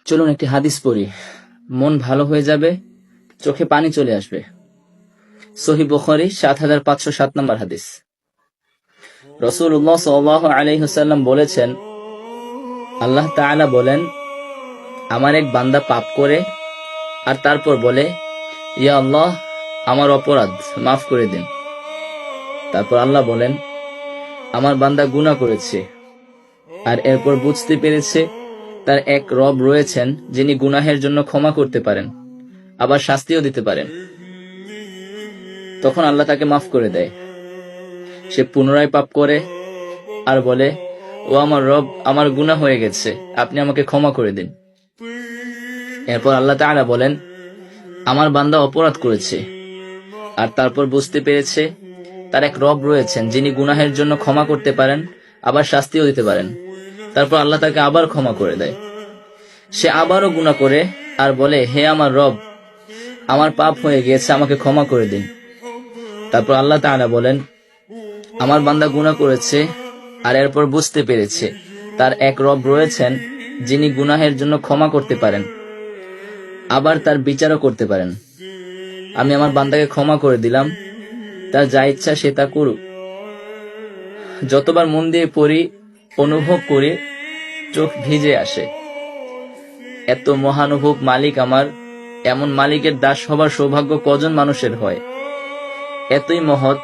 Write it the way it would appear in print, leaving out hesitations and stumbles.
চলুন একটি হাদিস পড়ি, মন ভালো হয়ে যাবে, চোখে পানি চলে আসবে। সহিহ বুখারী ৭৫০৭ নম্বর হাদিস। রাসূলুল্লাহ সাল্লাল্লাহু আলাইহি ওয়াসাল্লাম বলেছেন, আল্লাহ তাআলা বলেন, আমার এক বান্দা পাপ করে আর তারপর বলে, ইয়া আল্লাহ, আমার অপরাধ মাফ করে দিন। তারপর আল্লাহ বলেন, আমার বান্দা গুনাহ করেছে আর এরপর বুঝতে পেরেছে তার এক রব রয়েছেন যিনি গুনাহের জন্য ক্ষমা করতে পারেন, আবার শাস্তিও দিতে পারেন। তখন আল্লাহ তাকে মাফ করে দেয়। সে পুনরায় পাপ করে আর বলে, ও আমার রব, আমার গুনাহ হয়ে গেছে, আপনি আমাকে ক্ষমা করে দিন। এরপর আল্লাহ তাআলা বলেন, আমার বান্দা অপরাধ করেছে আর তারপর বুঝতে পেরেছে তার এক রব রয়েছেন যিনি গুনাহের জন্য ক্ষমা করতে পারেন, আবার শাস্তিও দিতে পারেন। তারপর আল্লাহ তাকে আবার ক্ষমা করে দেয়। সে আবারও গুনাহ করে আর বলে, হে আমার রব, আমার পাপ হয়ে গিয়েছে, আমাকে ক্ষমা করে দিন। তারপর আল্লাহ তাআলা বলেন, আমার বান্দা গুনাহ করেছে আর এরপর বুঝতে পেরেছে তার এক রব রয়েছেন যিনি গুনাহের জন্য ক্ষমা করতে পারেন, আবার তার বিচারও করতে পারেন। আমি আমার বান্দাকে ক্ষমা করে দিলাম, তার যা ইচ্ছা সে তা করুক। যতবার মন দিয়ে পড়ি, অনুভব করি, চোখ ভিজে আসে। এত মহানুভব মালিক আমার, এমন মালিকের দাস হবার সৌভাগ্য কজন মানুষের হয়? এতই মহৎ,